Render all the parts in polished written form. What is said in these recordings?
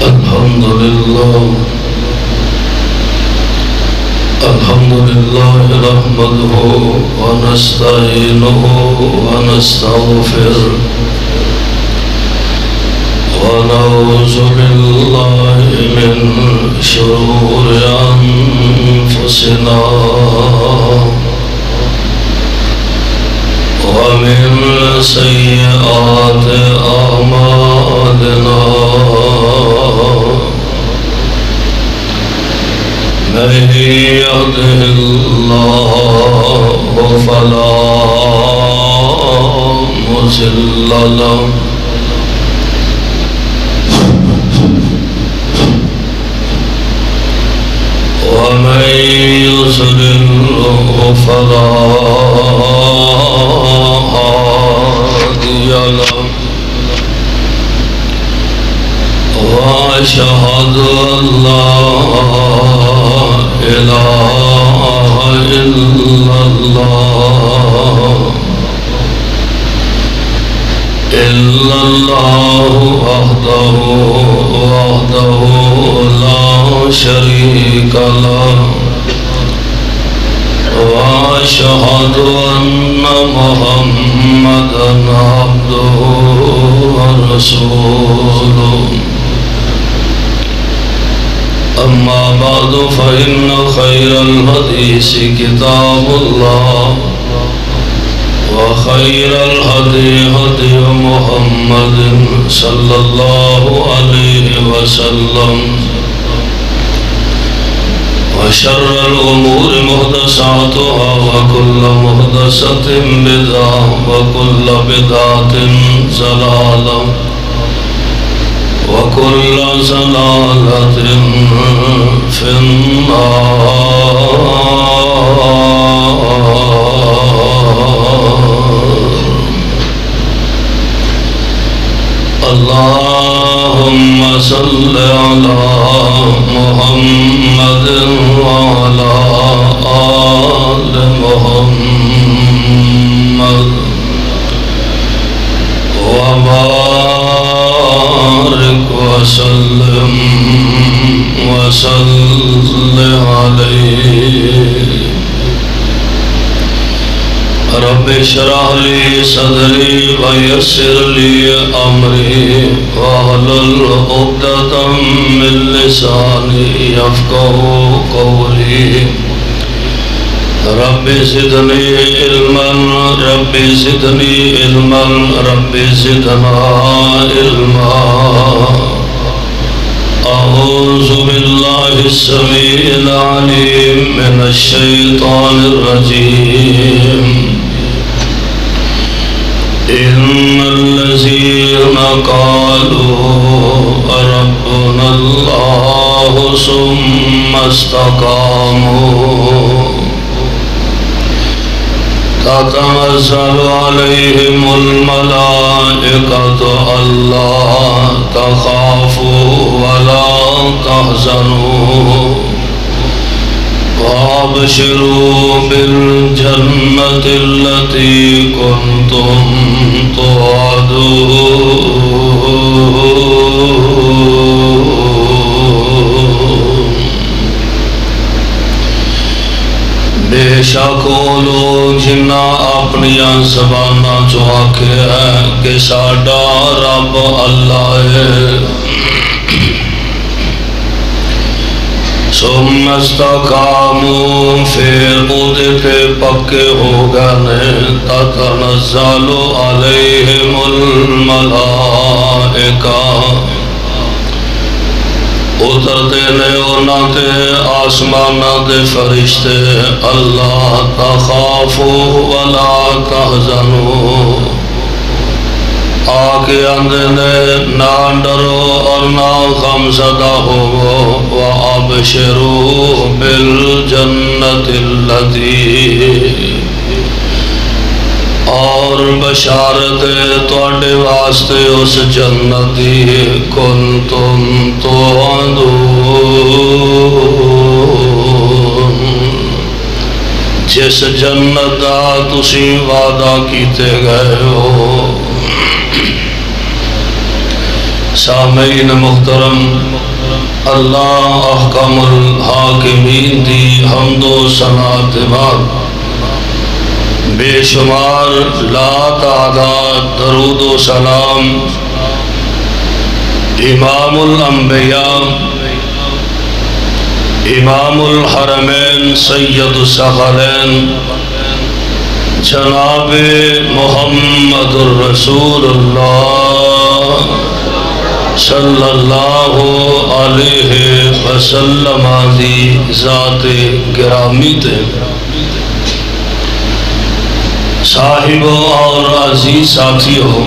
الحمد لله نحمده ونستعينه ونستغفره ونعوذ بالله من شرور أنفسنا ومن سيئات أعمالنا من يهده الله فلا مضل له ومن يضلل فلا هادي له وأشهد أن لا إله إلا الله وحده لا شريك له وأشهد أن محمدا عبده ورسوله أما بعد فإن خير الحديث كتاب الله وخير الهدي هدي محمد صلى الله عليه وسلم وشر الأمور محدثاتها وكل محدثة بدعة وكل بدعة ضلالة وكل ضلالة في النار. اللهم صل على محمد وعلى آل محمد وبارك وسلم عليه. رب اشرح لي صدري ويسر لي أمري واحلل عقدة من لساني يفقهوا قولي. رب زدني علما رب زدني علما رب زدنا علما. أعوذ بالله السميع العليم من الشيطان الرجيم. إن الذين قالوا ربنا الله ثم استقاموا تتنزل عليهم الملائكة ألا تخافوا ولا تحزنوا وابشروا بالجنة التي كنتم توعدون. بے شک وہ لوگ جنہ اپنی زباناں چو آکھے ہیں کہ ساڈا رب اللہ ہے ثم استقاموا پھر اودے تے پکے ہو گئے تتنزل علیہم الملائکہ اترتے نے انہاں تے آسماناں دے فرشتے اللہ تخافوا ولا تحزنوا آکے اندے نے نہ ڈرو اور نہ غم زدہ ہو وابشروا بالجنت التی اور بشارت تواڈے واسطے اس جنتی کنتم توعدون جس جنت دا تسی وعدہ کیتے گئے ہو. سامعین محترم، اللہ احکم الحاکمین دی حمد و ثنا بعد بے شمار لا تعداد درود و سلام امام الانبیاء امام الحرمین سید الثقلین جناب محمد الرسول اللہ صلی اللہ علیہ وسلم دی ذات گرامی تے صاحبوں اور عزیز ساتھیوں،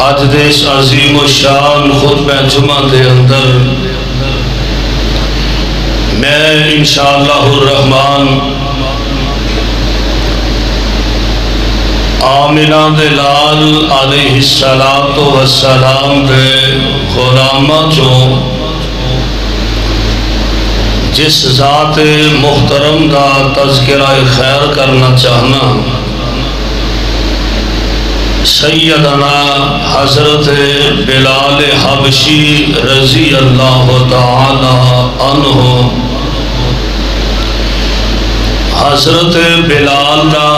آج دیس عظیم و شان خطبہ جمعہ دے اندر میں انشاءاللہ الرحمن آمنہ دے لال علیہ السلام دے غلامہ جو جس ذات محترم دا تذکرہ خیر کرنا چاہنا، سیدنا حضرت بلال حبشی رضی اللہ تعالی عنہ۔ حضرت بلال دا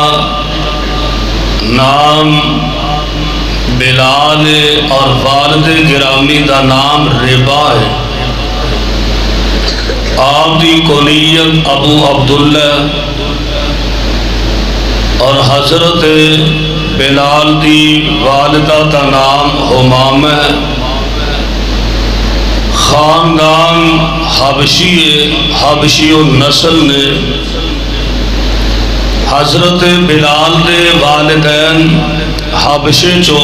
نام بلال اور والد گرامی دا نام ربا ہے۔ آپ دی کنیت ابو عبداللہ اور حضرت بلال دی والدہ دا نام حمامہ، خاندان حبشی النسل نے حضرت بلال دے والدین حبشے چو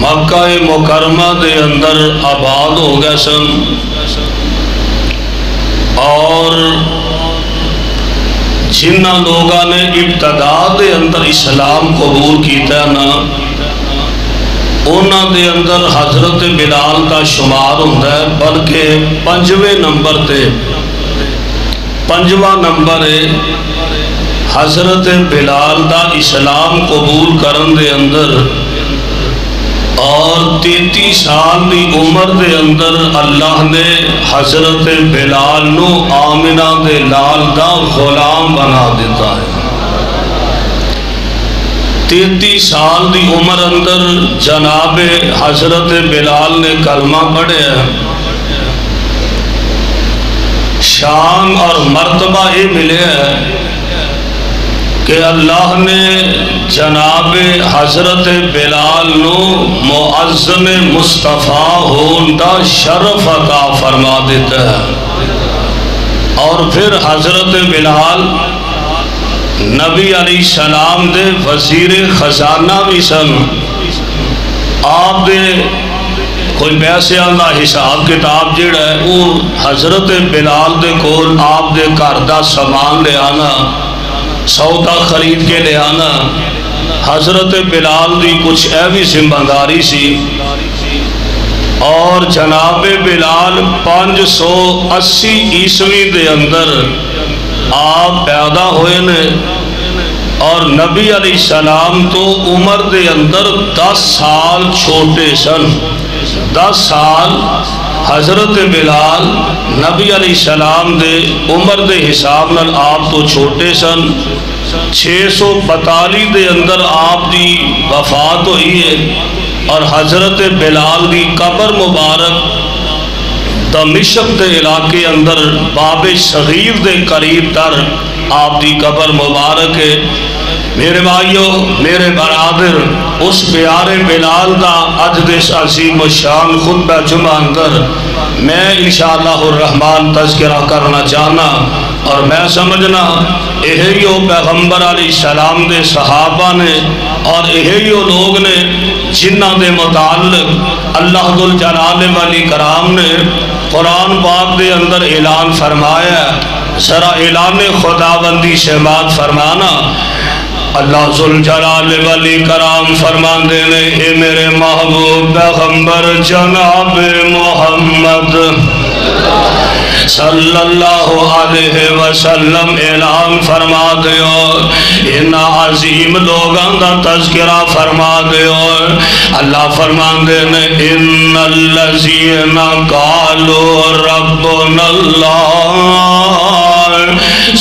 مکہ مکرمہ دے اندر آباد ہو گئے سن، اور جنہ لوگاں نے ابتدا دے اندر اسلام قبول کیتا نا، انہاں دے اندر حضرت بلال دا شمار ہوتا ہے، بلکہ پنجواں نمبر ہے حضرت بلال دا اسلام قبول کرن دے اندر، اور 33 سال دی عمر دے اندر اللہ نے حضرت بلال نو آمنہ دے لال دا غلام بنا دیتا ہے۔ 33 سال دی عمر اندر جناب حضرت بلال نے کلمہ پڑھے ہیں۔ شان اور مرتبہ یہ ملے ہے کہ اللہ نے جناب حضرت بلال نو معظم مصطفیٰ ہون دا شرف عطا فرما دیتا ہے، اور پھر حضرت بلال نبی علیہ السلام دے وزیر خزانہ بھی سن۔ آپ دے کوئی پیسے دا حساب کتاب جڑا ہے وہ حضرت بلال دے کول آپ دے گھر دا سامان لے آنا، سودا خرید کے لے آنا، حضرت بلال دی کچھ ایوی ذمہ داری سی، اور جناب بلال 580 عیسوی دے اندر آپ پیدا ہوئے نے، اور نبی علیہ السلام تو عمر دے اندر 10 سال چھوٹے سن۔ 10 سال حضرت بلال نبی علیہ السلام دے عمر دے حساب نال آپ تو چھوٹے سن۔ 642 دے اندر آپ دی وفات ہوئی ہے، اور حضرت بلال دی قبر مبارک دمشق دے علاقے اندر باب صغیر دے قریب تر آپ دی قبر مبارک ہے۔ میرے بھائیو، میرے برادر، اس پیارے بلال دا اج دس عظیم و شان خطبہ جمعہ اندر میں انشاءاللہ الرحمن تذکرہ کرنا چاہنا، اور میں سمجھنا یہیو پیغمبر علیہ السلام دے صحابہ نے اور یہیو لوگ نے جنہ دے متعلق اللہ ذوالجلال والی کرام نے قرآن پاک دے اندر اعلان فرمایا ہے۔ ذرا اعلان خداوندی سے بات فرمانا۔ اللہ ذوالجلال والی کرام فرمان دینے، اے میرے محبوب پیغمبر جناب محمد صلی اللہ علیہ وسلم اعلان فرما دیو ان عظیم لوگاں دا تذکرہ فرما دیو اللہ فرما دینے ان الذین قالوا ربنا اللہ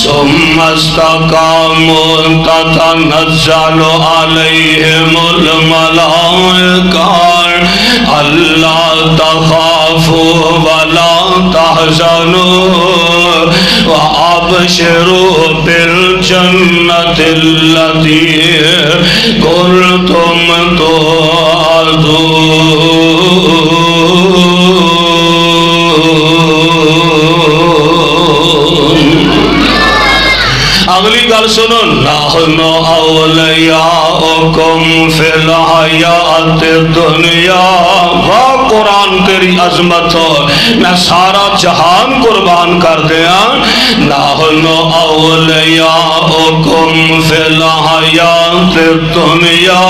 ثم استقاموا تتنزل علیہم الملائکہ اللہ تخافوا ولا تحزنوا وابشروا بالجنة التي كنتم توعدون۔ اگلی گل سنو نحن اولیاؤکم فی الحیات الدنیا واہ قرآن تیری عظمت ہو میں سارا جہان قربان کر دیا نحن اولیاؤکم فی الحیات الدنیا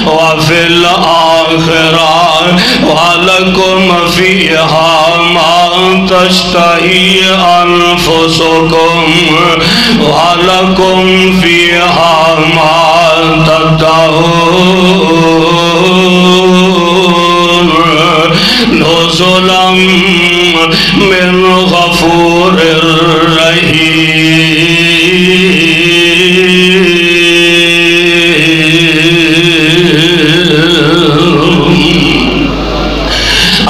وفی الآخرہ وَلَكُمْ فِيهَا مَا تَشْتَهِي أَنفُسُكُمْ وَلَكُمْ فِيهَا مَا تَدَّعُونَ نُزُلًا مِّنْ غَفُورٍ رَحِيمٍ۔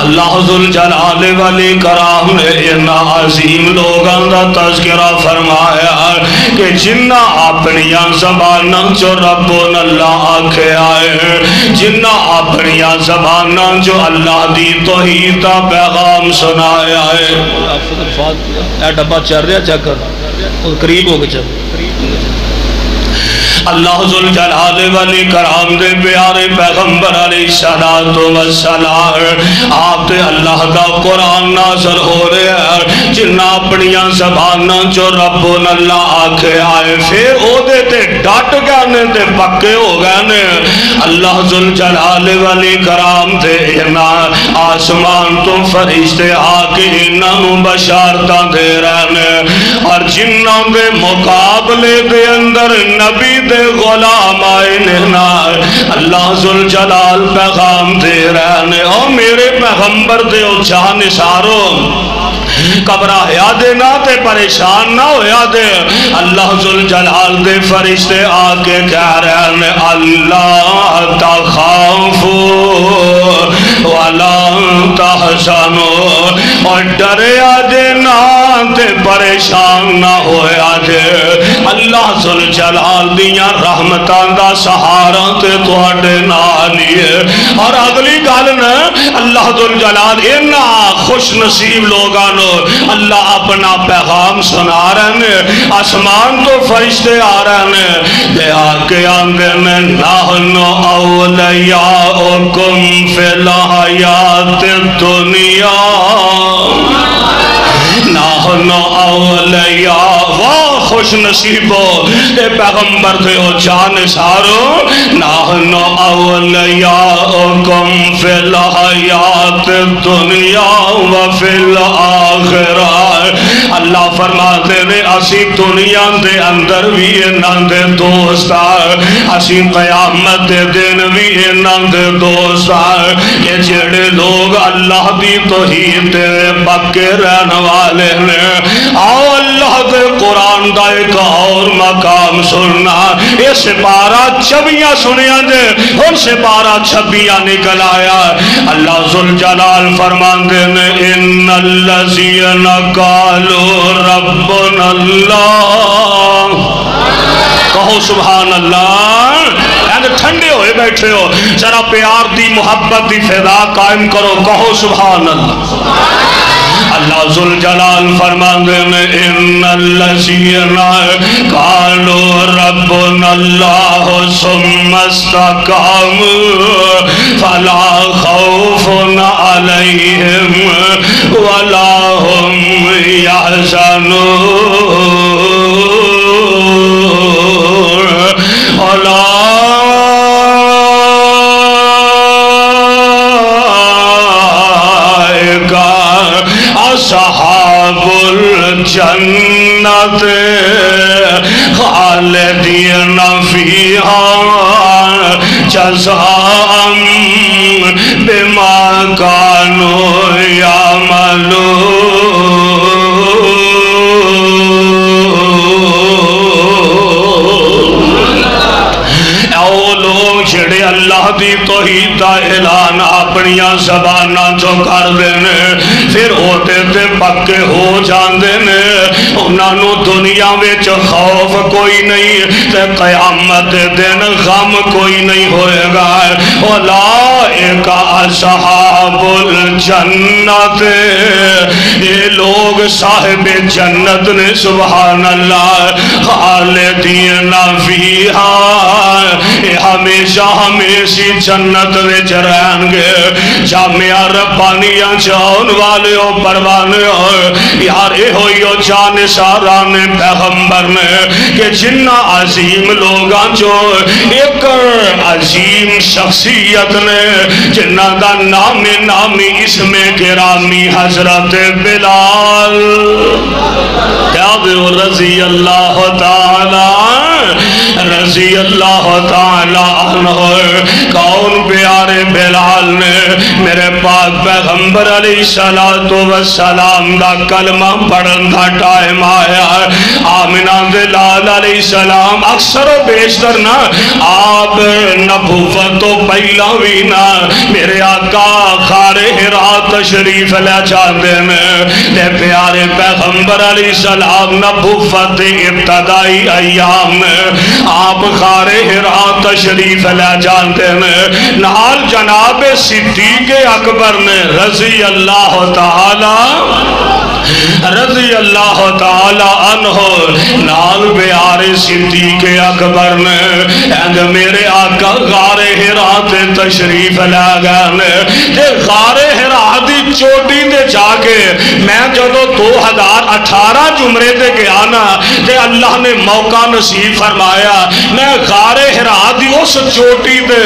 اللہ ذوالجلال والاکرام نے ان عظیم لوگاں دا تذکرہ فرمایا کہ جنہ اپنیاں زباناں جو ربنا اللہ آکھے آئے جنہ اپنیاں زباناں جو اللہ دی توحید دا پیغام سنایا ہے اے ڈبہ چل رہا چیک کر قریب ہو گئے چل اللہ ذوالجلال والاکرام دے پیارے پیغمبر علیہ السلام آپ تے اللہ دا قرآن نازل ہو رہے ہیں جنہ اپنیاں زباناں جو ربنا اللہ آکھے آئے پھر او دے تے ڈٹ گانے تے پکے ہو گانے اللہ ذوالجلال والاکرام دے انہاں آسمان تو فرشتے آکے انہاں بشارتاں دے رہنے اور جنہ دے مقابلے دے اندر نبی دے غلام آئے نہنا اللہ ذوالجلال پیغام دے رہنے او میرے پیغمبر دے او جہاں نثارو گھبرایا دے نہ تے پریشان نہ ہویا دے اللہ ذوالجلال دے فرشتے آکے کہہ رہے ہیں اللہ تخافوا ولا تحزنوا اور ڈریا دے نہ تے پریشان نہ ہویا دے اللہ ذوالجلال دیاں رحمتاں دا سہارا تے تواڈے نال ہے اور اگلی گل نا اللہ ذوالجلال انہاں خوش نصیب لوگاں اللہ اپنا پیغام سنا رہے ہیں آسمان تو فرشتے آ رہے ہیں دے آکے آندے میں نحن اولیاؤکم فی الحیات الدنیا نحن اولیاء واہ خوش نصیبو اے پیغمبر دے او جان سارو نحن اولیاؤکم فی الحیات الدنیا وفی الآخرہ اللہ فرماتے نے اسی دنیا دے اندر بھی انہاں دے دوست اسی قیامت دے دن بھی انہاں دے دوست کہ جڑے لوگ اللہ دی توحید دے پکے رہن والے نے آؤ اللہ دے قرآن دا ایک اور مقام سننا یہ سپارہ چھبیاں سنیاں دے ان سپارہ چھبیاں نکل آیا اللہ ذوالجلال فرمان دے نے ان الذین قالوا ربنا اللہ کہو سبحان اللہ ٹھنڈے ہوئے بیٹھے ہو ذرا پیار دی محبت دی فضا قائم کرو کہو سبحان اللہ اللہ ذوالجلال فرمان دے میں ان الذین قالوا ربنا اللہ ثم استقاموا فلا خوف علیہم ولا هم يحزنون ولا أصحاب الجنة خالدين فيها جزاء بما كانوا يعملون. جڑے اللہ دی توحید دا اعلان اپنی زباناں چوں کر دینے پھر ہوتے تے پکے ہو جاندے نے انہاں نو دنیا وچ خوف کوئی نہیں تے قیامت دن غم کوئی نہیں ہوئے گا. اولئک اصحاب الجنت یہ لوگ صاحب جنت نے سبحان اللہ خالدین فیہا یہ ہمیشہ ہمیشی جنت وچ رہن گے. جامعہ ربانیاں چاہن والے ہو پروانے ہو یار اے ہوئی ہو جان ساران پیغمبر نے کہ جنہ عظیم لوگاں جو ایک عظیم شخصیت نے جنہ دا نامی اسم گرامی حضرت بلال کیا دیو رضی اللہ تعالی عنہ. کون پیارے بلال نے میرے پاک پیغمبر علیہ السلام دا کلمہ پڑھن دا ٹائم آیا. آمنہ دلال علیہ السلام اکثر و بیشتر نا آپ نبوت تو پہلا بھی نا میرے آقا غار حرا تشریف لے جاندے نے پیارے پیغمبر علیہ السلام نبوت ابتدائی ایام میں آپ غار حرا تشریف لے جاندے نے نال جناب صدیق اکبر نے رضی اللہ تعالی عنہ نال بیارے صدیق اکبر نے اند میرے آقا غار حرا تے تشریف لے گئے تے غار حرا دی چوٹی تے جا کے میں جدو 2018 جمرے تے گیا نا تے اللہ نے موقع نصیب فرمایا میں غار حرا دی اس چوٹی تے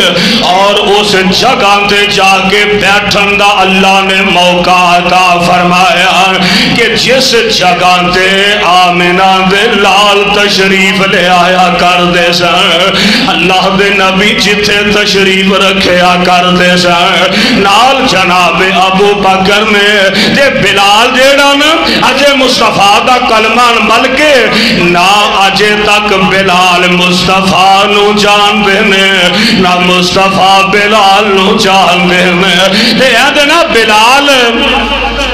اور اس جگہ تے جا کے بیٹھن دا اللہ نے موقع عطا فرمایا کہ جس جگہ تے آمنہ دے لال تشریف لے آیا کر دے سن اللہ دے نبی جتھے تشریف رکھیا کر دے سن نال جناب ابو بکر نے دے بلال جیڑا نا اجے مصطفیٰ دا کلمان ملکے نا اجے تک بلال مصطفیٰ نو جان دینے نا مصطفیٰ بلال نو جان دینے دے ادنا بلال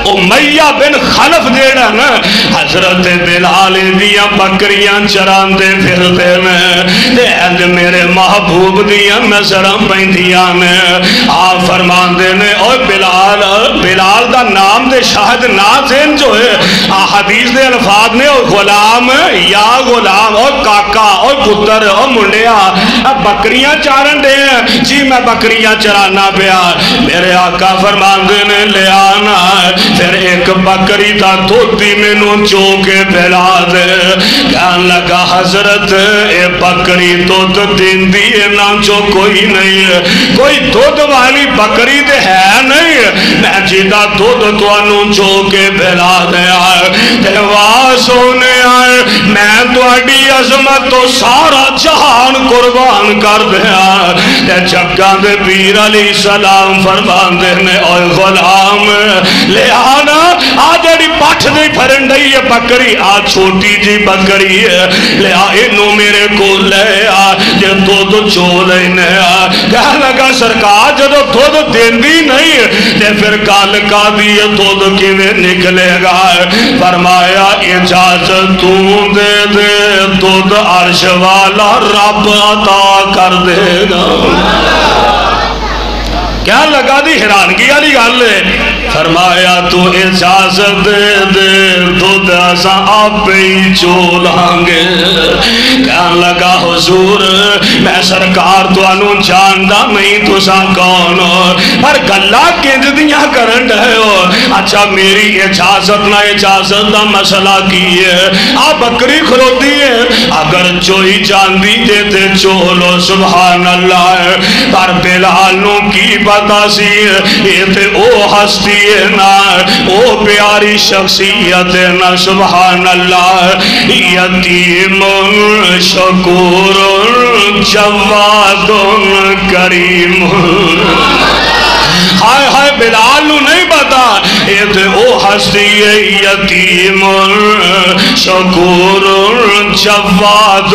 امیہ بن خلف دیڑا نا حضرت بلال دیاں بکریاں چران دے پھر دینے دے اند میرے محبوب دیاں نظرم بیندیاں نے آپ فرمان دینے اوہ بلال دا نام دے شاہد نازین جو ہے حدیث دے الفاظ نے اوہ غلام یا غلام اوہ کاکا اوہ پتر اوہ منڈیا بکریاں چارن دے جی میں بکریاں چرانا پیا میرے آقا فرمان دینے لے آنا پھر ایک بکری تا دودھی میں نو چوکے پھیلا دے کہن لگا حضرت اے بکری دودھ دین دیئے نا جو کوئی نہیں ہے کوئی دودھ والی بکری دے ہے نہیں میں جیدہ دودھ تو انو چوکے پھیلا دے آئے دیوا سونے آئے میں تو اڈی عظمت تو سارا جہان قربان کر دے آئے تے جگہ دے پیر علیہ السلام فرمان دینے اوہ غلام لے آنا آجڑی پاٹھ دی پھرن دئی ہے بکری آج چھوٹی جی بکری ہے لے آئینو میرے کو لے آ جے دودھ چولے نے آ کہہ لگا سرکار جدو دودھ دین دی نہیں تے پھر کال کا دیئے دودھ کیویں نکلے گا فرمایا اجازت تو دے دے دودھ عرش والا رب عطا کر دے گا. کیا لگا دی حیرانگی والی گل ہے فرمایا تو اجازت دے دے دودھ اساں آپ ہی چولیں گے. کہن لگا حضور میں سرکار تو انو جاندا نہیں تو ساں کون پر گلا کنج دیاں کرن رہے ہو اچھا میری اجازت نہ اجازت دا مسئلہ کی ہے آ بکری کھلوتی ہے اگر چوئی جاندی دے تے چولو سبحان اللہ پر بلال نو کی پتا سی یہ تے او ہستی ہے نا او پیاری شخصیت ہے نا سبحان اللہ یتیم شکور جواد کریم ہائے ہائے بلال نو نہیں پتا یہ تے او ہستی یتیم شکور جواد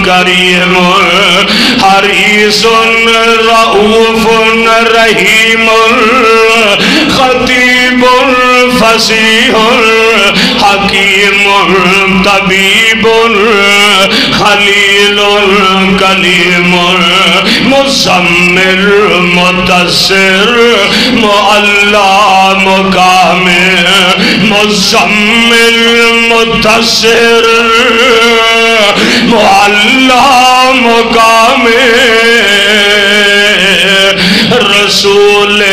کریم حریص رؤوف رحیم خطیب فصیح حکیم طبیب خلیل کلیم مزمل مدثر معلا مقام مزمل مدثر معلا مقام رسول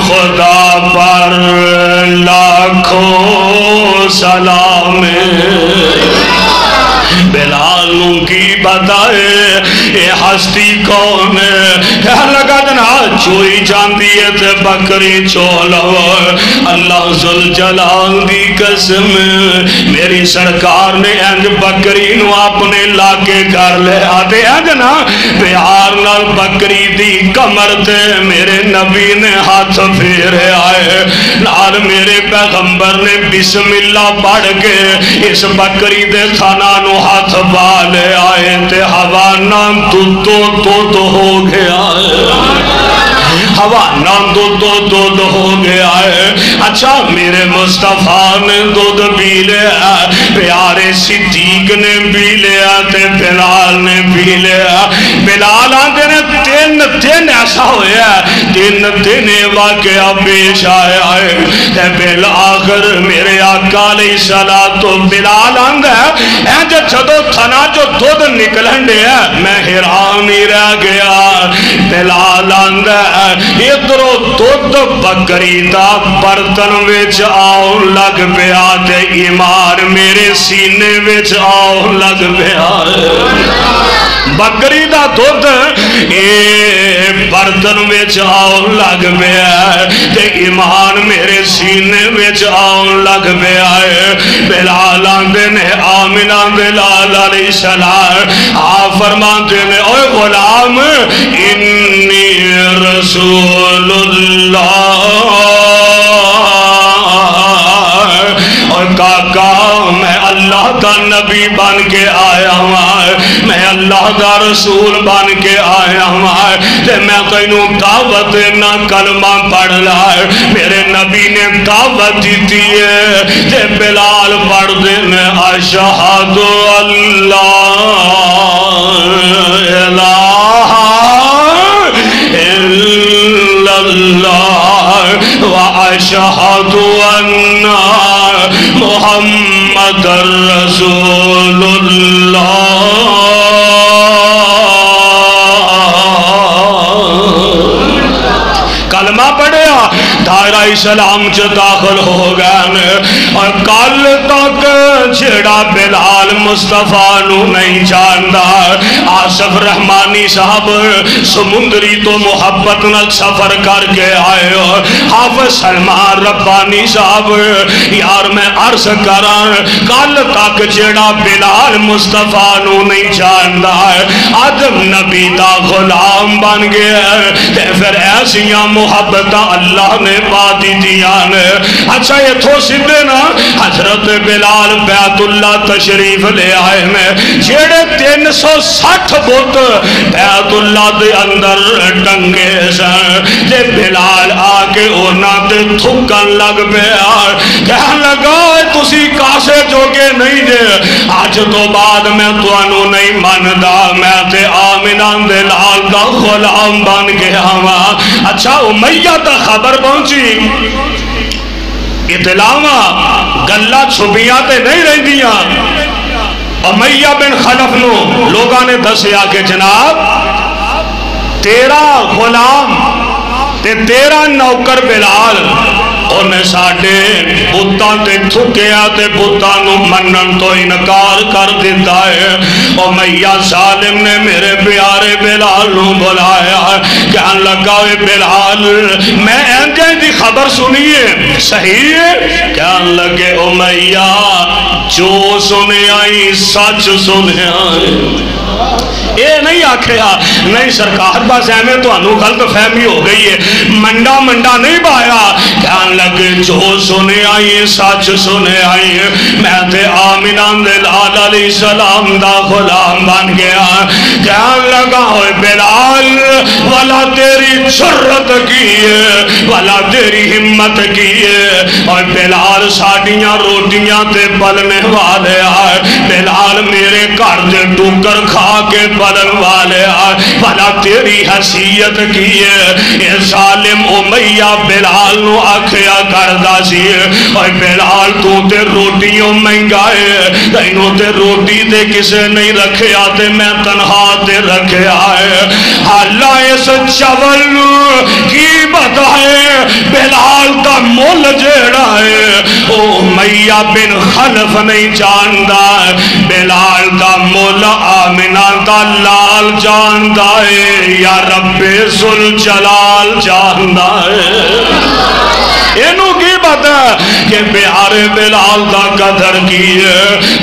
خدا پر لاکھوں سلام بلال کی بتائے یہ ہستی کون ہے کہنے لگا جناب چوئی جاندی ہے تے بکری چولو اللہ ذوالجلال دی قسم میری سرکار نے انج بکری نو اپنے لاکے کر لے آتے ہیں جنا پیار نال بکری دی کمر تے میرے نبی نے ہاتھ پھیرے آئے نال میرے پیغمبر نے بسم اللہ پڑھ کے اس بکری دے تھانا نو ہاتھ بالے آئے تے ہوا نام تو ہو گیا ہوا نام تو ہو گیا ہے اچھا میرے مصطفیٰ نے دودھ پی لیا پیارے صدیق نے پی لیا تے بلال نے پی لیا بلال آندے نے تین ایسا ہویا تین واقعہ پیش آیا ہے تے بالآخر میرے آقا علیہ السلام تو بلال آندے ہیں جو چھدو تھنا جو دودھ نکلن دیا میں حیران ہی رہ گیا بلال آندے ہیں ادھرو دودھ بکری دا برتن وچ آؤ لگ پیا تے ایمان میرے سینے وچ آؤ لگ پیا بکری دا دودھ اے برتن وچ آؤ لگ پیا تے ایمان میرے سینے وچ آؤ لگ پیا بلال آندے نے آمنہ بلال علیہ السلام آپ فرماتے نے اوے غلام انی رسول اللہ اور کاکا میں اللہ کا نبی بن کے آیا ہوں میں اللہ کا رسول بن کے آیا ہوں تے میں تینوں دعوت نہ کلمہ پڑھ لائے میرے نبی نے دعوت دیتی ہے تے بلال پڑھ دینے اشہد اللہ الہ الا اللہ واشہد ان محمد رسول اللہ کلمہ پڑھیا دائرہ اسلام جو داخل ہو گئے اور کل تک جڑا بلال مصطفیٰ نو نہیں جاندا آصف رحمانی صاحب سمندری تو محبت نال سفر کر کے آئے حافظ سلمان ربانی صاحب یار میں عرض کران کل تک جڑا بلال مصطفیٰ نو نہیں جاندا آدم نبی دا غلام بن گیا تے پھر ایسیاں محبتہ اللہ نے پاتی دیان اچھا یہ تھو سدھے نا حضرت بلال بیت اللہ تشریف لے آئے میں جیڑے 360 بت بیت اللہ دے اندر ٹنگے سن جے بلال آکے اونا تے تھکن لگ پیا کہن لگا تسی کاسے جوگے نہیں دے آج تو بعد میں تو انو نہیں ماندا میں تے آمنہ بلال دا غلام بن گیا ہوا اچھا امیہ تا خبر پہنچی اطلاعہ گلہ چھپیاں تے نہیں رہ دیا امیہ بن خلف نو لوگاں نے دسیا کہ جناب تیرا غلام تے تیرا نوکر بلال انہیں ساڑھے بُتاں تے تھکیا تے بُتاں نو منن تو انکار کر دیتا ہے امیہ ظالم نے میرے پیارے بلال نو بلایا کہن لگا بلال میں انجے دی خبر سنیے صحیح ہے کہنے لگے امیہ جو سنے آئی سچ سنے آئی اے نہیں آکھیا نہیں سرکار بس ایمیں تو انہوں غلط فہمی ہو گئی ہے منڈا منڈا نہیں بایا کہنے لگے جو سنے آئی سچ سنے آئی میں تے آمینان دے لال علیہ السلام دا غلام بن گیا کہنے لگا ہوئے بلال والا تیری جرت کیے والا تیری ہمت کیے اور بلال ساڑیاں روٹیاں تے پلنے والے آئے بلال میرے گھر دے ٹوکر کھا کے پلن والے آئے والا تیری حیثیت کیے یہ ظالم امیہ بلال نو آکھیا کردہ سی اور بلال تو تے روٹیوں مہنگائے تینوں تے روٹی تے کسے نہیں رکھے آتے میں تنہا تے رکھے آئے اللہ اس چول کی بتائے بلال دا مول جیڑا ہے او امیہ بن خلف نہیں جاندہ بلال دا مول آمنہ دا لال جاندہ ہے یا رب ذوالجلال جاندہ ہے انہوں کی بات ہے کہ پیارے بلال دا قدر کیے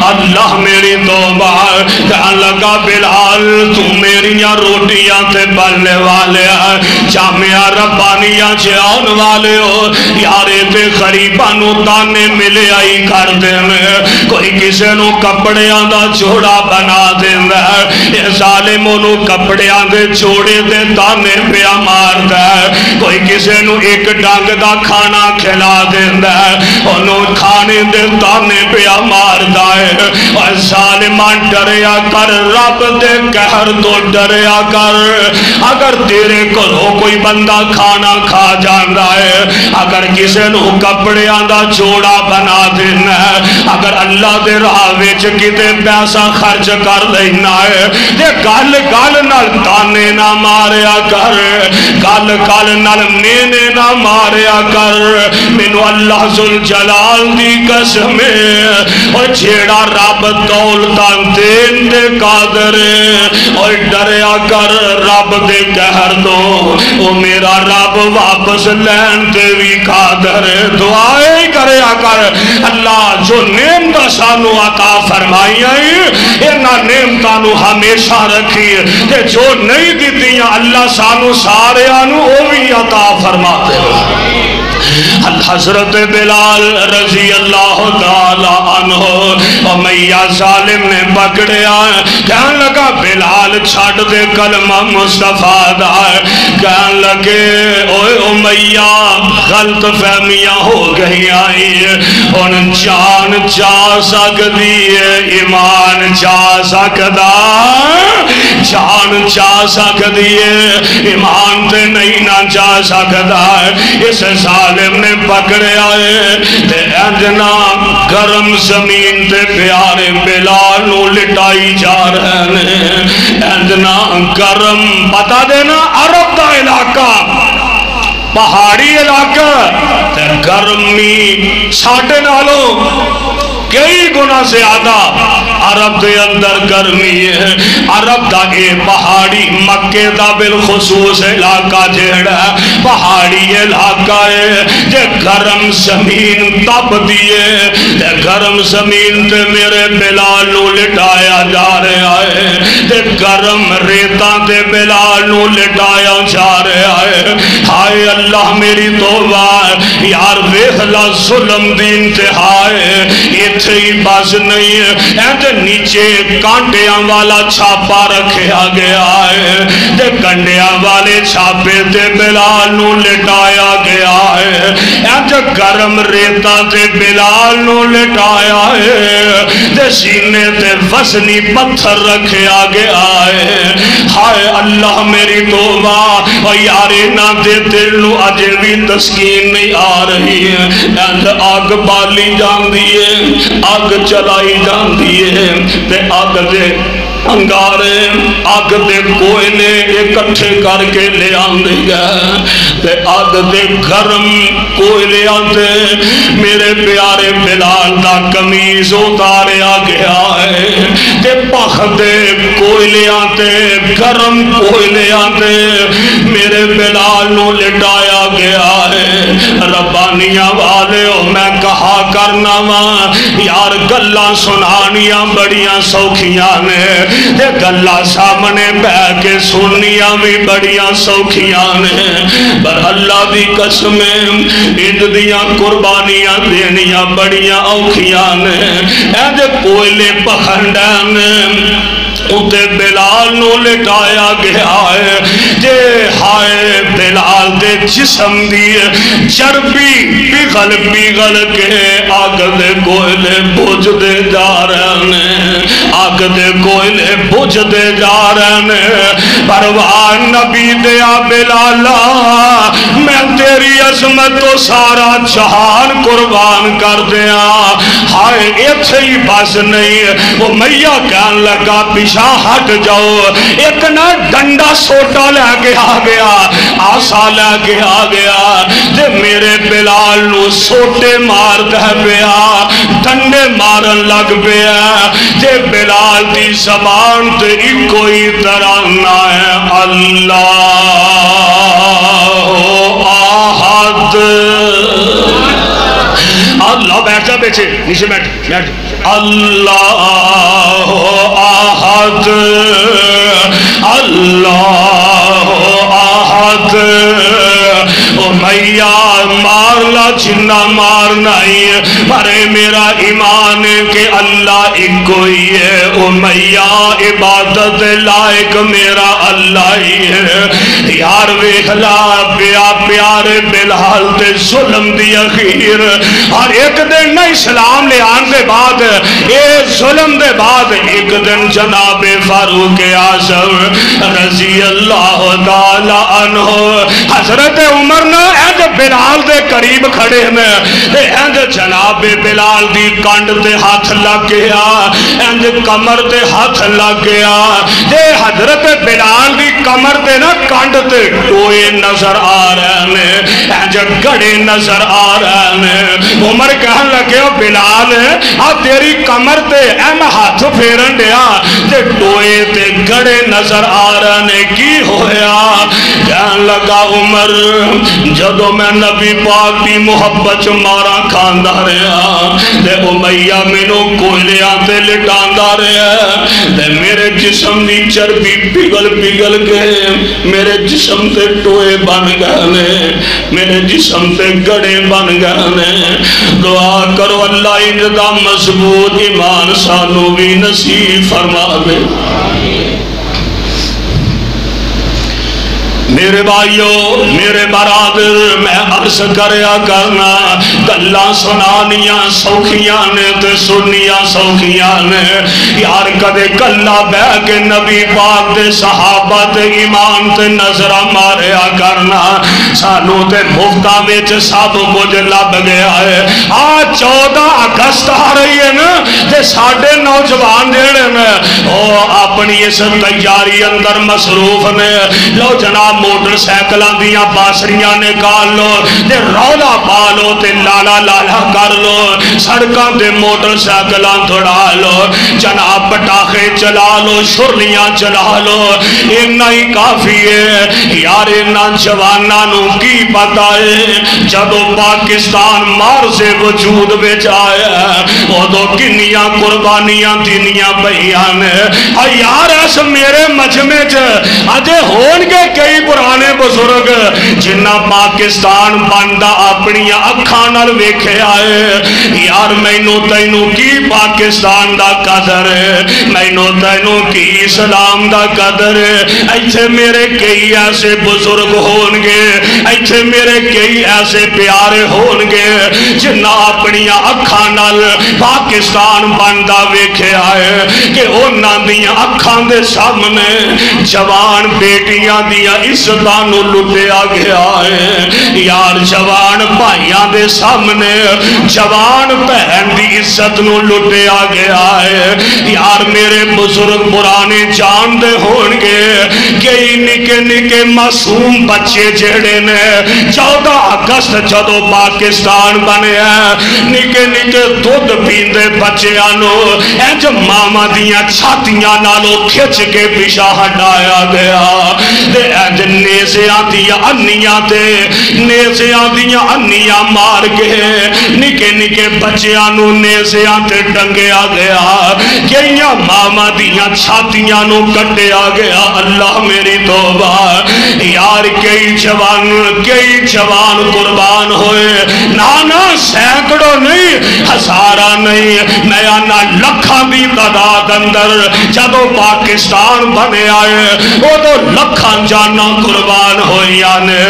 اللہ میری توبہ کہنے لگا بلال تو میریاں روٹیاں تے بلنے والے ہیں جامعہ ربانیاں چھے آن والے ہو یارے تے غریبانو تانے ملے آئی کر دینے کوئی کسے نو کپڑے آندہ چھوڑا بنا دینے یہ ظالموں نو کپڑے آندے چھوڑے دے تانے پہ مار دے کوئی کسے نو ایک ڈانگ دا کھانا کھلا دیندہ ہے انہوں کھانے دے تانے پہ مار دائے اور ظالمان ڈریا کر رب دے قہر تو ڈریا کر اگر تیرے کو کوئی بندہ کھانا کھا جان رہا ہے اگر کسے نو کپڑے آندہ چھوڑا بنا دینا ہے اگر اللہ دے راہ ویچ کتے پیسہ خرچ کر لینا ہے دے گل گل نال تانے نہ ماریا کر گل گل نال مینے نہ ماریا کر مینو اللہ ذوالجلال دی قسم اور جیڑا رب دولتاں دین دے قادر اور ڈریا کر رب دے قہر دو او میرا رب واپس لین دے بھی قادر دعائیں کریا کر اللہ جو نعمت سانو عطا فرمائی اینا نعمتانو ہمیشہ رکھی کہ جو نہیں دیتیاں اللہ سانو سارے آنو او بھی عطا فرماتے ہیں حضرت بلال رضی اللہ تعالیٰ عنہ امیہ ظالم نے پکڑیا کہنے لگا بلال چھاٹ دے کلمہ مصطفیٰ دا کہنے لگے اوے امیہ غلط فہمیاں ہو گئی آئی ان جان جا سکتی ہے ایمان جا سکتا جان جا سکتی ہے ایمان تے نہیں نہ جا سکتا اس ظالم نے پکڑے آئے تے انجنا گرم زمین تے پیارے بلال نو لٹائی جا رہے ہیں انجنا گرم پتا دینا عرب دا علاقہ پہاڑی علاقہ تے گرمی ساٹھے نالوں کئی گنا زیادہ عرب دے اندر گرمی ہے عرب دا اے پہاڑی مکے دا بالخصوص علاقہ جیڑا پہاڑی علاقہ ہے جے گرم زمین تب دیئے جے گرم زمین تے میرے بلال نو لٹایا جا رہا ہے جے گرم ریتاں تے بلال نو لٹایا جا رہا ہے ہائے اللہ میری توبہ یار ویخلا ظلم دی انتہائے اتھے ہی باز نہیں ہے ایندے نیچے کانٹیاں والا چھاپا رکھیا گیا ہے دے کنڈیاں والے چھاپے تے بلال نو لٹایا گیا ہے ایندے گرم ریتا تے بلال نو لٹایا ہے دے سینے تے وزنی پتھر رکھیا گیا ہے ہائے اللہ میری توبہ اور یارے نہ دے دل نو اجے بھی تسکین نہیں آ رہی ہے ایندے آگ بالی جان دیئے آگ چلائی جان دیئے تے آگ دے انگارے آگ دے کوئلے اکٹھے کر کے لے آندے گئے تے آگ دے گرم کوئلے آندے میرے پیارے بلال دا کمیز اتاریا گیا ہے تے پخ دے کوئلے آندے گرم کوئلے آندے میرے بلال نو لٹایا گیا ہے ربانیاں والے ہو میں کہا کرنا وا یار گلاں سنانیاں بڑیاں سوکھیاں نے تے گلاں سامنے بہ کے سننیاں بھی بڑیاں سوکھیاں نے پر اللہ دی قسمیں اند دیاں قربانیاں دینیاں بڑیاں اوکھیاں نے اے دے کوئلے پخنڈان اُتے بلال نو لٹایا گیا ہے جے ہائے بلال دے جسم دی چربی پگھل کے آگ دے کوئلے بجھ دے جا رہے ہیں آگ دے کوئلے بجھ دے جا رہے ہیں پروان نبی دیا بلالا میں تیری عظمت تو سارا جہان قربان کر دیا ہائے ایتھے ہی بس نہیں وہ میاں کہن لگا پیشا ہٹ جاؤ ایک نا ڈنڈا سوٹا لے کے آ گیا آسا لے کے آ گیا جے میرے بلال نو سوٹے مار دے پیا ڈنڈے مارن لگ پیا جے بلال دی زبان تے کوئی ترانہ ہے اللہ آہد اللہ بیٹھ جا بیٹھے نیچے بیٹھ اللہ آہد اللہ آہد میاں مارلا جنہ مارنا ہی مرے میرا ایمان ہے کہ اللہ ایک کوئی ہے او میاں عبادت لائق میرا اللہ ہی ہے یار ویکھلا پیا پیارے بلال تے ظلم دی اخیر اور ایک دن نہ اسلام لے آن دے بعد اے ظلم دے بعد ایک دن جناب فاروق اعظم رضی اللہ تعالی عنہ حضرت عمر نے اے بلال دے قریب کھڑے میں اے جناب بلال دی کانڈ تے ہاتھ لگ گیا اے کمر تے ہاتھ لگ گیا اے حضرت بلال دی کمر تے نا کانڈ تے ٹوئے نظر آ رہے ہیں اے گڑے نظر آ رہے ہیں عمر کہن لگے ہو بلال آپ تیری کمر تے اے میں ہاتھ پھیرن دیا تے ٹوئے تے گڑے نظر آ رہے ہیں کی ہویا کہن لگا عمر جدو میں نبی پاک دی محبت مارا کھاندہ رہا تے امیہ منو کوئلیاں تے لٹاندہ رہا تے میرے جسم دی چربی پگل کے میرے جسم تے ٹوئے بن گئے میرے جسم تے گڑے بن گئے دعا کرو اللہ انجدہ مضبوط ایمان سانو بھی نصیب فرما دے میرے بھائیو میرے برادر میں عرض کریا کرنا گلاں سنانیاں سوکھیاں نے تے سنیاں سوکھیاں نے یار کدے گلاں بہ کے نبی پاک دے صحابہ تے ایمان تے نظرہ ماریا کرنا سانو تے مفتہ وچ سب کچھ لب گیا ہے آج 14 اگست آ رہی ہے نا تے ساڑھے نوجوان جڑے نے او اپنی اس تیاری اندر مصروف نے لو جناب موٹر سائیکلاں دیاں باسریاں نکال لو تے رولا پالو تے لالا لالا کر لو سڑکاں تے موٹر سائیکلاں دوڑا لو جناب پٹاخے چلا لو شرلیاں چلا لو اتنا ہی کافی ہے یار اتنا جواناں نو کی پتہ ہے جدو پاکستان مارز وجود وچ آیا وہ تو کنیاں قربانیاں دینیاں بیان یار اس میرے مجمع اجے ہون کے کئی پرانے بزرگ جنہ پاکستان بندہ اپنی اکھاں ویکھے آئے یار مینوں تینوں کی پاکستان دا قدر ہے مینوں تینوں کی اسلام دا قدر ہے ایتھے میرے کئی ایسے بزرگ ہون گے ایتھے میرے کئی ایسے پیارے ہون گے جنہ اپنی اکھاں پاکستان بندہ ویکھے آئے کہ انہاں دیاں اکھاں دے سامنے جوان بیٹیاں دیاں عزتانو لٹیا گیا ہے یار جوان بھائیاں دے سامنے جوان بہن دی عزت نو لٹیا گیا ہے یار میرے بزرگ پرانے جان دے ہون گے کئی نکے نکے معصوم بچے جڑے نے 14 اگست جدو پاکستان بنے ہیں نکے نکے دودھ پیندے بچے آنو انج ماما دیاں چھاتیاں نالو کھچ کے پیشا ہٹایا گیا انج نیزیاں دیا انیاں تے نیزیاں نیزیاں دیاں انیاں مار کے نکے نکے بچیاں نو نیزیاں تے ڈنگیا گیا کئیاں ماما دیاں چھاتیاں نو کٹیا گیا اللہ میری توبہ یار کئی جوان قربان ہوئے نانا سینکڑوں نہیں ہزارہ نہیں میں آنا لکھاں دی تعداد اندر جدو پاکستان بنے آئے وہ تو لکھاں جانا قربان ہوئی آنے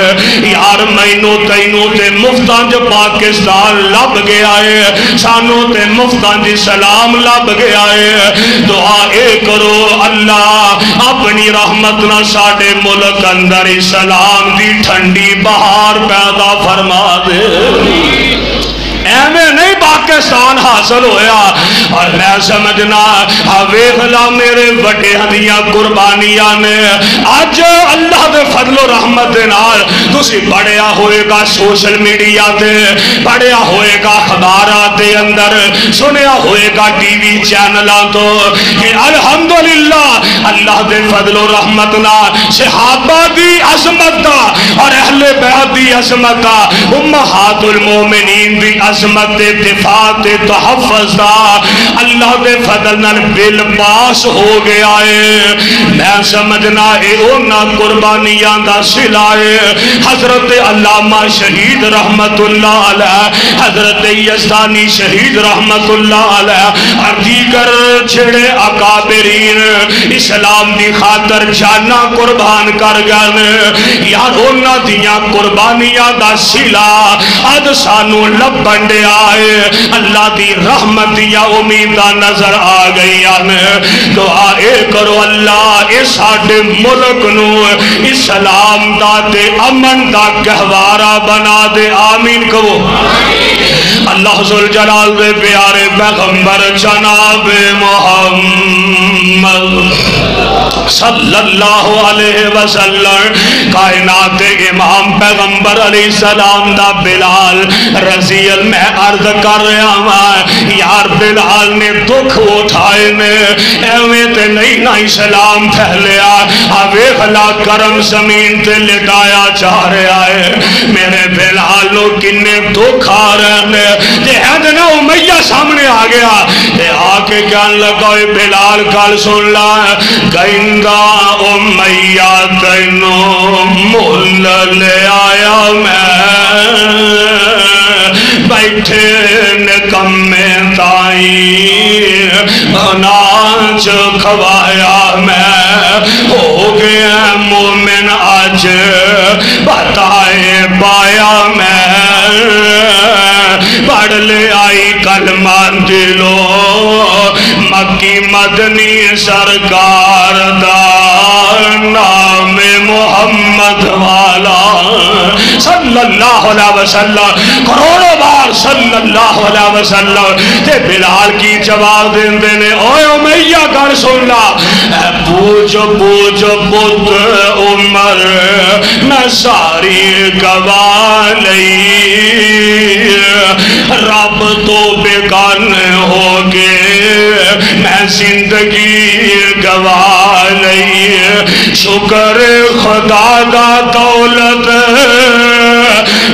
یار مینو تینو تے مفتان جو پاکستان لب گیا ہے سانو تے مفتان دی سلام لب گیا ہے دعا اے کرو اللہ اپنی رحمت نہ ساڑے ملک اندر اسلام دی ٹھنڈی بہار پیدا فرما دے ایمیں نہیں پاکستان حاصل ہویا اور میں سمجھنا ویخلا میرے وڈے ہدیاں قربانیاں نے آج اللہ دے فضل و رحمت دے نال تسی پڑھیا ہوئے گا سوشل میڈیا دے پڑھیا ہوئے گا خبارات دے اندر سنیا ہوئے گا ٹی وی چینلاں تو کہ الحمدللہ اللہ دے فضل و رحمت نال صحابہ دی عظمت دا اور اہل بیت دی عظمت دا امہات المومنین دی عظمت دفاع تحفظ دا اللہ دے فضل نال بالباس ہو گیا ہے میں سمجھنا اے اونا قربانیاں دا سلائے حضرت علامہ شہید رحمت اللہ علیہ حضرت یزدانی شہید رحمت اللہ علیہ اور دیگر چھڑے اکابرین اسلام دی خاطر جانا قربان کر گئے یار اونا دیاں قربانیاں دا سلا اد سانو لبن دے آئے اللہ دی رحمت یا امیدہ نظر آ گئی دعا اے کرو اللہ اس ساڑھے ملک نو اسلام دا دے امن دا گہوارہ بنا دے آمین کرو اللہ ذوالجلال دے پیارے پیغمبر جناب محمد صلی اللہ علیہ وسلم کائنات امام پیغمبر علیہ السلام دا بلال رضی اللہ میں عرض کر رہا ہوں یار بلال نے دکھ اٹھائے نے ایویں تے نہیں نہ اسلام پھیلیا آوے خلا کرم زمین تے لٹایا چاہ رہا ہے میرے بلال نو کنے دکھ آ رہے ہیں تے حدنا امیہ سامنے آ گیا تے آ کے کہن لگا بلال کال سن لا گئندہ امیہ تینو مول لے آیا میں بیٹھے نکمے تائیں اناج کھوایا میں ہو گیا مومن آج بتائے پایا میں پڑھ لے آئی کلمہ دلو مکی مدنی سرکار دا نام محمد والا صلی اللہ علیہ وسلم کروڑوں بار صلی اللہ علیہ وسلم تے بلال کی جواب دین دینے اوے امیہ کر سننا پوچھ پوچھ بت عمر میں ساری گوالی رب تو بیگان ہو گے میں زندگی گوالی شکر خدا دا دولت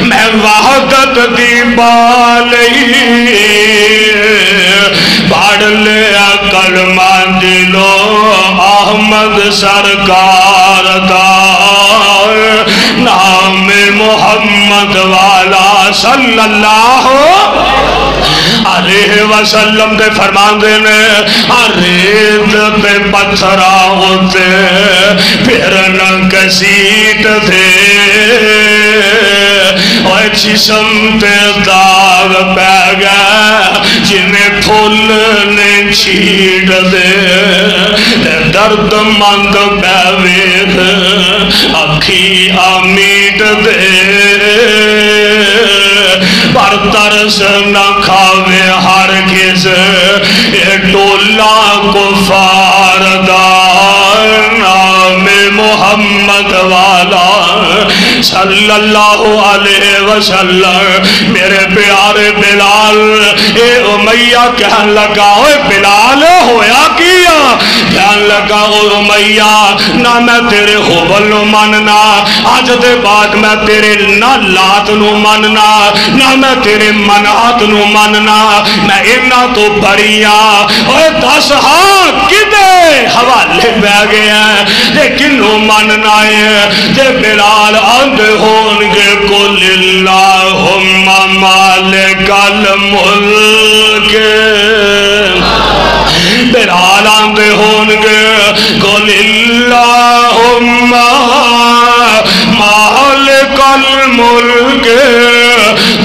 میں وحدت دی بالی پڑھ لیا کلمہ دلو احمد سرکار دا نام محمد والا صلی اللہ علیہ وسلم دے فرمان دینے ریت پہ پتھرا ہوتے پھر نہ کسیٹ تھے اور جسم تے داغ پہ گیا جنہیں پھول نے چھیڑ دے درد مند پہ وید اکھی آمیٹ دے پر ترس نہ کھاوے ہرگز ٹولا کفار دا نام محمد والا صلی اللہ علیہ وسلم میرے پیارے بلال اے امیہ کہن لگا اوے بلال ہویا کیا کہن لگا او امیہ نہ میں تیرے حبل نو مننا آج دے بعد میں تیرے نہ لات نو مننا نہ میں تیرے منات نو مننا میں انہا تو بڑیا اوے دس ہاں کدے حوالے بہ گیا لیکن نو مننا ہے جے بلال آندے ہونگے قل اللہم مالک الملک بلال آندے ہونگے قل اللہم مالک الملک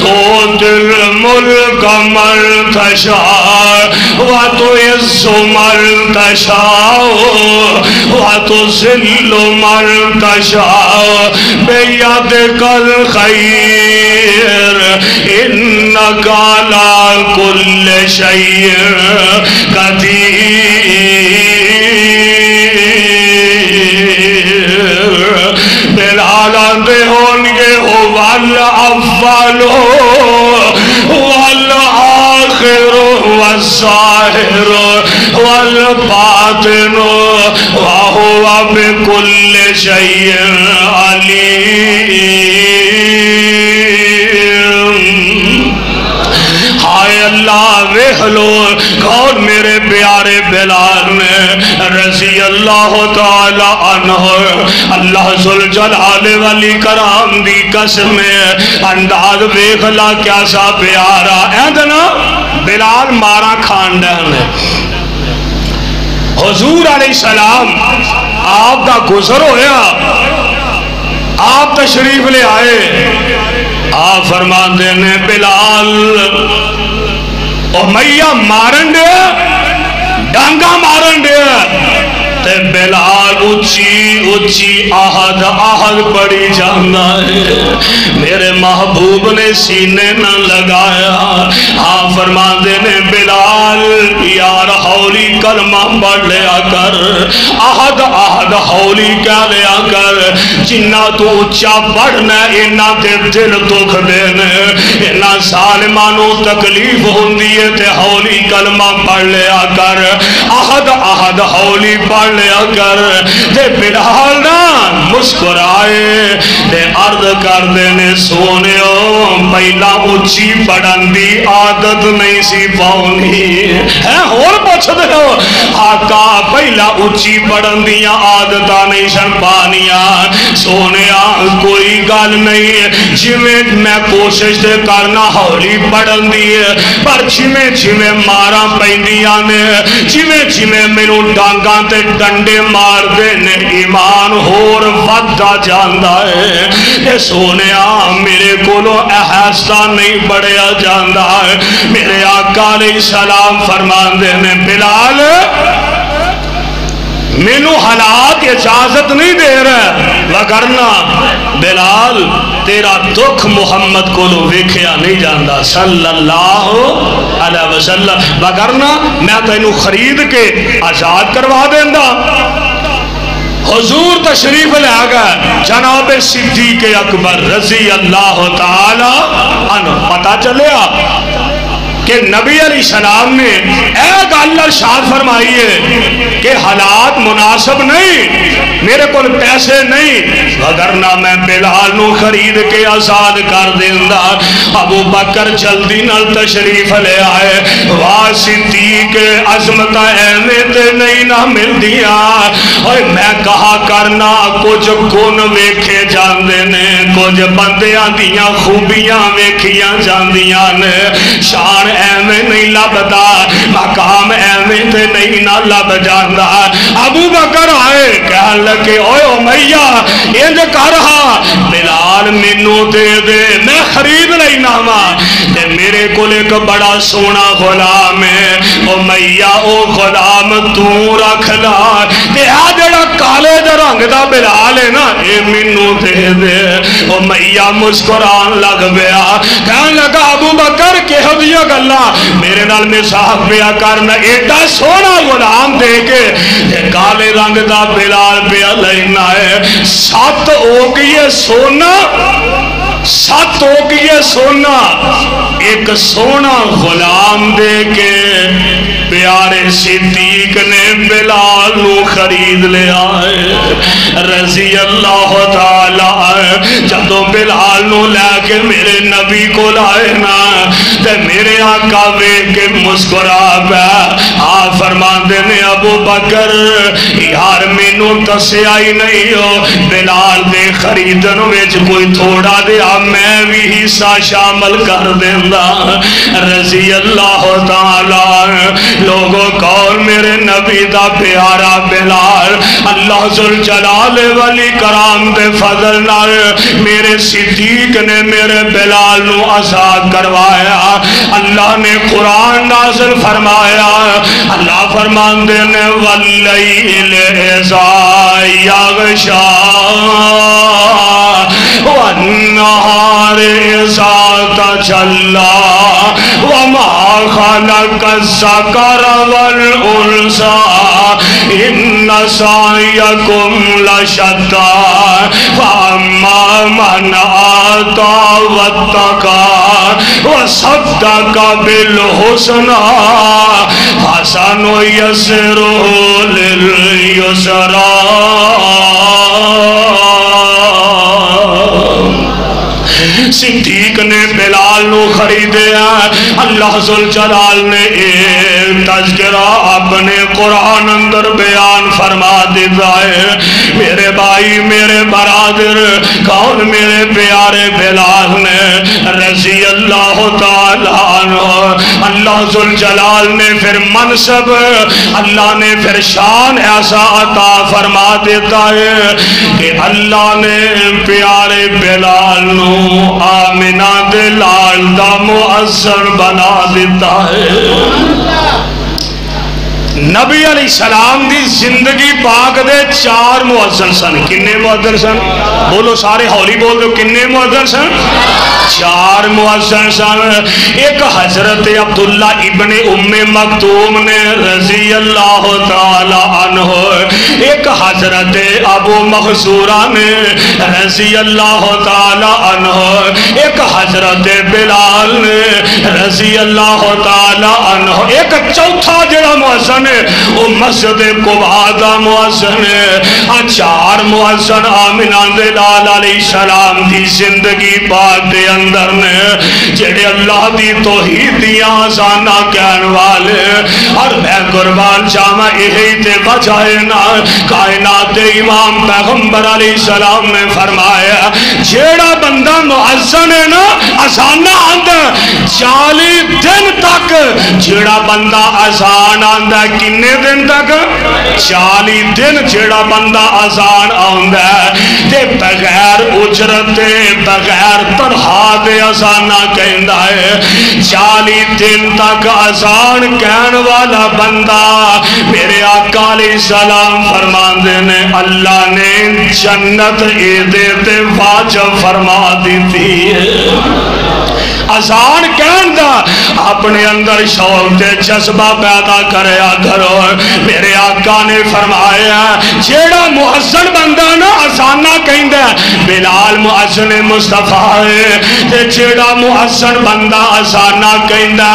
توتی الملک من تشاء وتعز من تشاء وتذل من تشاء بیدک الخیر انک علی کل شیء قدیر بلال آندے ہونگے والاول والآخر والظاہر والباطن وہو بکل شیء علیم ہائے اللہ ویخلو کون میرے پیارے بلال نے رضی اللہ تعالی عنہ اللہ ذوالجلال والی کرام دی قسم انداز ویخلا کیا سا پیارا ایندنا بلال مارا کھانڈن حضور علیہ السلام آپ دا گزر ہویا آپ تشریف لے آئے آپ فرمان دینے بلال امیہ مارن دے ڈانگا مارن دے تے بلال اچھی آہد پڑی جانا ہے میرے محبوب نے سینے نہ لگایا ہاں فرمان دینے بلال یار ہولی کلمہ پڑھ لیا کر آہد ہولی کیا لیا کر جنہ تو اچھا پڑھنا اینا تے دل دکھ دینے اینا ظالمانوں تکلیف ہوندی ہے تے ہولی کلمہ پڑھ لیا کر آہد ہولی پڑھ لیا کر تے بلال نا مسکرائے تے عرض کر دینے سونے پہلا اچھی پڑھن دی عادت نہیں سی پاؤنی ہے اور پوچھ دے ہو آقا پہلا اچھی پڑھن دیا عادتہ نہیں سن پانیا سونے کوئی گل نہیں جویں میں کوشش دے کرنا ہولی پڑھن دی پر جویں مارا پہندیاں نے جویں میرو ڈانگاں تے ڈنڈے مار دینے ایمان ہور ودہ جاندہ ہے اے سونیا میرے کولو احسا نہیں بڑھیا جاندہ ہے میرے آقا علیہ السلام فرمان دینے بلال مینو حالات اجازت نہیں دے رہے وگرنا بلال تیرا دکھ محمد کو لو ویکھیا نہیں جاندہ صلی اللہ علیہ وسلم وگرنا میں تینو خرید کے آزاد کروا دیندہ حضور تشریف لے آگا جناب صدیق اکبر رضی اللہ تعالی عنہ پتہ چلیا کہ نبی علیہ السلام نے ایک اللہ ارشاد فرمائی ہے کہ حالات مناسب نہیں میرے کو پیسے نہیں وگرنہ میں بلال نو خرید کے آزاد کر دیندہ ابو بکر جلدی نال تشریف لے آئے واہ صدیق عظمت احمد نہیں نہ مل دیا اور میں کہا کرنا کچھ گن ویکھے جاندے نے کچھ بندیاں دیاں خوبیاں ویکھیاں جاندیاں نے شان ایویں نہیں لبدا مقام ایویں تے نہیں نہ لب جاندا ابو بکر آئے کہن لگے اوے امیہ انج کر رہا بلال مینوں دے دے میں خرید لینا وا تے میرے کو ایک بڑا سونا غلام ہے، او میاں او غلام تو رکھ لا، تے آ جڑا کالے دے رنگ دا بلال ہے نا اے مینوں دے دے۔ او میاں مسکران لگ گیا، کہنے لگا ابو بکر کہو دیا گلا میرے نال مزاح پیا کرنا، ایڈا سونا غلام دے کے کالے رنگ دا بلال پیا لینا ہے، 7 اوقیے سونا، 7 اوقیے سونا ایک سونا غلام دے کے پیارے صدیق نے بلال نو خرید لے آئے رضی اللہ تعالی۔ جدو بلال نو لے کے میرے نبی کو لائے نا تے میرے آقا وے کے مسکرا پہ آپ فرماندے نے ابو بکر یار مینو دسیا ہی نہیں ہو بلال دے خریدن وچ کوئی تھوڑا دیا میں بھی حصہ شامل کر دیندہ رضی اللہ تعالی۔ لوگوں کون میرے نبی دا پیارا بلال، اللہ ذوالجلال والی کرام دے فضل نال میرے صدیق نے میرے بلال نو آزاد کروایا۔ اللہ نے قرآن نازل فرمایا، اللہ فرماندے نے واللیل اذا یغشا والنہار اذا تجلی وما خلق الذکر والانثی ان سعیکم لشتیٰ فاما من آتی واتقی وصدق بالحسنی فسنیسرہ للیسری۔ صدیق نے بلال نو خریدیا، اللہ ذوالجلال نے ایک تذکرہ اپنے قرآن اندر بیان فرما دیتا ہے۔ میرے بھائی میرے برادر کون میرے پیارے بلال نے رضی اللہ تعالیٰ عنہ، اللہ ذوالجلال نے پھر منصب، اللہ نے پھر شان ایسا عطا فرما دیتا ہے کہ اللہ نے پیارے بلال نو آمنہ دے لال دا مؤذن بنا دیتا ہے۔ نبی علیہ السلام دی زندگی پاک دے 4 مؤذن سن۔ کنے مؤذن سن؟ بولو سارے ہولی بول دو، کنے مؤذن سن؟ 4 مؤذن سن۔ ایک حضرت عبداللہ ابن ام مکتوم نے رضی اللہ تعالی عنہ، ایک حضرت ابو محذورہ نے رضی اللہ تعالی عنہ، ایک حضرت بلال نے رضی اللہ تعالی عنہ، ایک چوتھا جڑا مؤذن وہ مسجد قباء دا مؤذن ہے۔ 4 مؤذن آمنہ دے لال علیہ السلام دی زندگی پاک دے اندر نے جڑے اللہ دی توحید دیاں آزانہ کہن والے، اور میں قربان جامع یہی تے بجائے نا کائنات امام پیغمبر علیہ السلام نے فرمایا جڑا بندہ مؤذن ہے نا آزانہ آندہ 40 دن تک، جڑا بندہ آزان آندہ کنے دن تک 40 دن جڑا بندہ آزان آندہ تے بغیر اجرت بغیر تنہا دے آزانہ کہندہ ہے 40 دن تک آزان کہن والا بندہ میرے آقا علیہ السلام فرماندے نے اللہ نے جنت ایدے تے واجب فرما دیتی ہے۔ آزان کہن دا اپنے اندر شوق تے جذبہ پیدا کریا کرو۔ میرے آقا نے فرمایا جیڑا مؤذن بندہ نا آزانہ کہیں دے بلال مؤذن مصطفیٰ ہے، تے جیڑا مؤذن بندہ آزانہ کہیں دے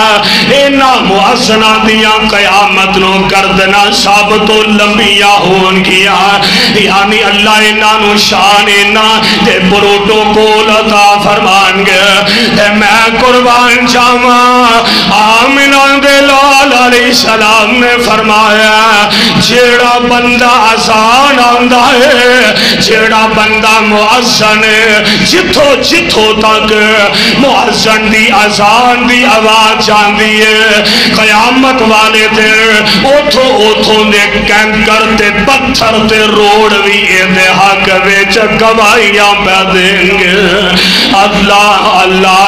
اینا مؤذنہ دیاں قیامت نو کردنا ثابت و لمبیاں ہون کیا، یعنی اللہ اینا نو شان اینا تے پروٹوکول عطا فرمان گے۔ میں قربان جاواں آمنہ دے لال علیہ السلام نے فرمایا جیڑا بندہ آزان آندہ ہے، جیڑا بندہ مؤذن ہے، جتھو تک مؤذن دی آزان دی آواز جاندی ہے قیامت والے دن اوتھو دے کینکر تے پتھر تے روڑ بھی اے حق وچ گواہیاں پہ دیں گے۔ اللہ اللہ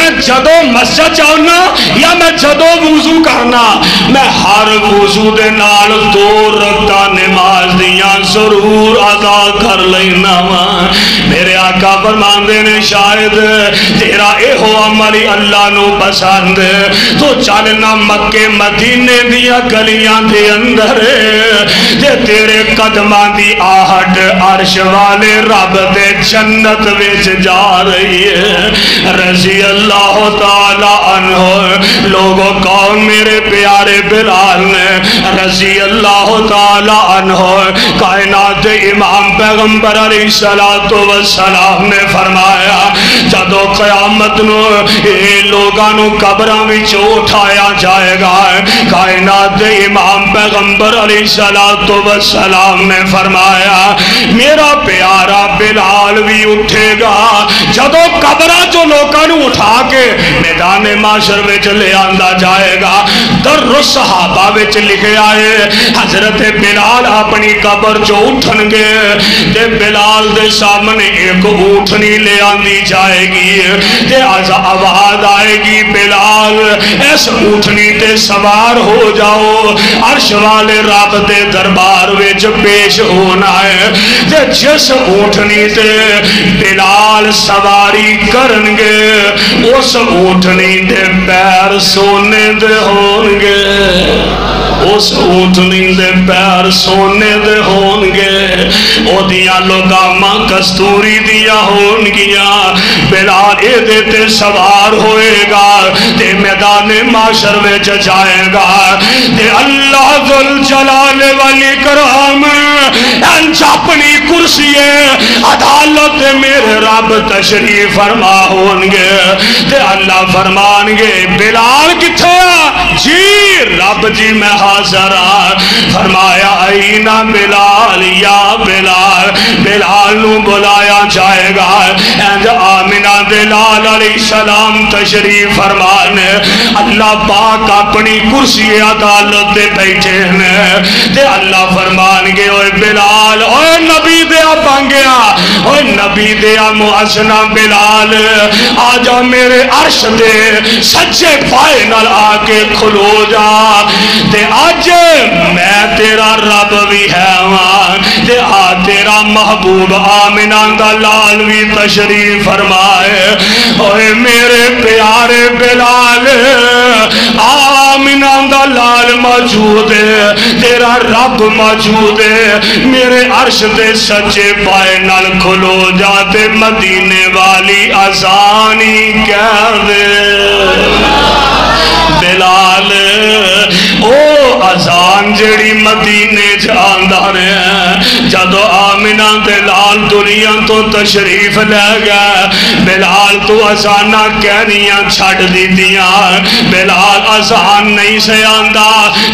میں جدو مسجد جاؤنا یا میں جدو وضو کرنا میں ہر وضو دے نال 2 رکعتاں نماز دیاں ضرور ادا کر لینا وا میرے آقا فرماندے نے شاید تیرا اے ہو عمل اللہ نو پسند تو چلنا مکے مدینے دیا گلیاں دے اندر تے تیرے قدماں دی آہٹ عرش والے رب دے جنت وچ جا رہی ہے رضی اللہ تعالی عنہ لوگوں کون میرے پیارے بلال نے رضی اللہ تعالی عنہ کائنات امام پیغمبر علیہ السلام نے فرمایا جدو قیامت نو اے لوگاں نو قبراں وچ اٹھایا جائے گا کائنات امام پیغمبر علیہ السلام نے فرمایا میرا پیارا بلال بھی اٹھے گا جدو قبراں جو لوگاں نو اٹھا کے میدان معاشر وچ لے آندا جائے گا در صحابہ وچ لکھے آئے حضرت بلال اپنی قبر جو اٹھن گے تے بلال دے سامنے ایک اٹھنی لے آندی جائے گی تے آواز آئے گی بلال اس اٹھنی تے سوار ہو جاؤ عرش والے رب دے دربار وچ پیش ہونا ہے تے جس اٹھنی تے بلال سواری کرنگے اس اٹھنی دے پیر سونے دے ہونگے اس اٹھنی دے پیر سونے دے ہونگے او دیا لوگاں کستوری دیا ہونگیاں بلال اے دیتے سوار ہوئے گا تے میدان معاشر میں جائے گا تے اللہ ذوالجلال والاکرام انچ اپنی کرسی عدالت میرے رب تشریف فرما ہونگے تے اللہ فرمانگے بلال کتھے جی رب جی میں حاضر فرمایا اینا بلال یا بلال بلال نو بلایا جائے گا اینج آمنہ دلال علیہ السلام تشریف فرمانے اللہ پاک اپنی کرسی عدالت دے بیٹھے ہیں تے اللہ فرمانگے اوے بلال اوے نبی دیا بانگیا اوے نبی دیا معزنہ بلال آجا میرے عرش دے سچے پائے نال آکے کھلو جا تے آج میں تیرا رب بھی ہے وہاں تے تیرا محبوب آمنہ دا لال بھی تشریف فرمائے اوے میرے پیارے بلال آمنہ دا لال موجود ہے تیرا رب موجود ہے میرے عرش دے سچے پائے نال کھلو جاتے مدینے والی آسانی کہہ دے بلال او آزان جڑی مدینے جاندہ رہے جدو آمنہ دلال دنیا تو تشریف لے گا بلال تو آزانہ کہنیاں چھڑ دی دیا بلال آزان نہیں سے آندہ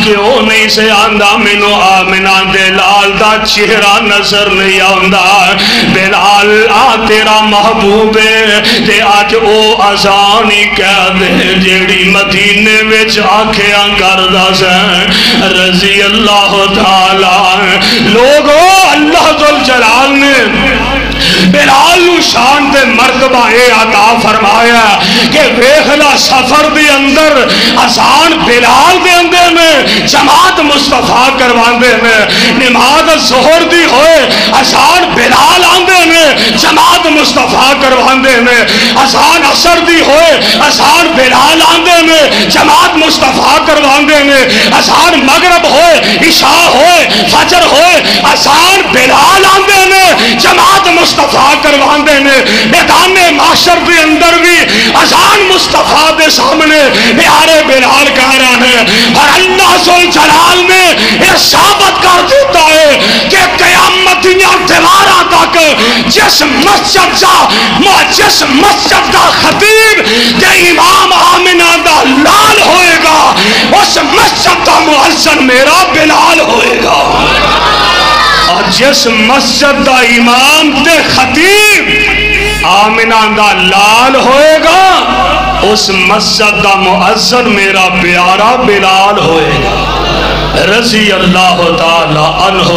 کیوں نہیں سے آندہ منو آمنہ دلال دا چہرہ نظر نہیں آندہ بلال تیرا محبوب ہے تے آج او آزانی کہہ دے جیڑی مدینے وچ آنکھیاں کردہ سے رضی اللہ تعالی لوگو اللہ ذوالجلال نے بلال نو شان دے مرتبہ اے عطا فرمایا کہ ویخلا سفر دے اندر آسان بلال دے اندر میں جماعت مصطفیٰ کرواندے میں نماز ظہر دی ہوئے آسان بلال آندے میں جماعت مصطفیٰ کرواندے میں آسان عصر دی ہوئے آسان بلال آندے میں جماعت مصطفیٰ کرواندے میں آسان مغرب ہوئے عشاء ہوئے فجر ہوئے آسان بلال آندے میں جماعت مصطفیٰ کرواندے نے میدان معاشر کے اندر بھی اذان مصطفیٰ دے سامنے پیارے بلال کہہ رہے ہیں اور اللہ ذوالجلال نے یہ ثابت کر دیتا ہے کہ قیامت دیوارہ تک جس مسجد دا خطیب دے امام آمنہ دا لال ہوئے گا اس مسجد دا مؤذن میرا بلال ہوئے گا اور جس مسجد دا امام دے خطیب آمنہ دا لال ہوئے گا اس مسجد دا مؤذن میرا پیارا بلال ہوئے گا رضی اللہ تعالی عنہ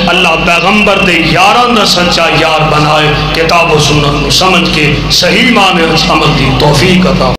اللہ پیغمبر دے یاران دا سچا یار بنائے کتاب و سنت سمجھ کے صحیح معنی عمل دی توفیق عطا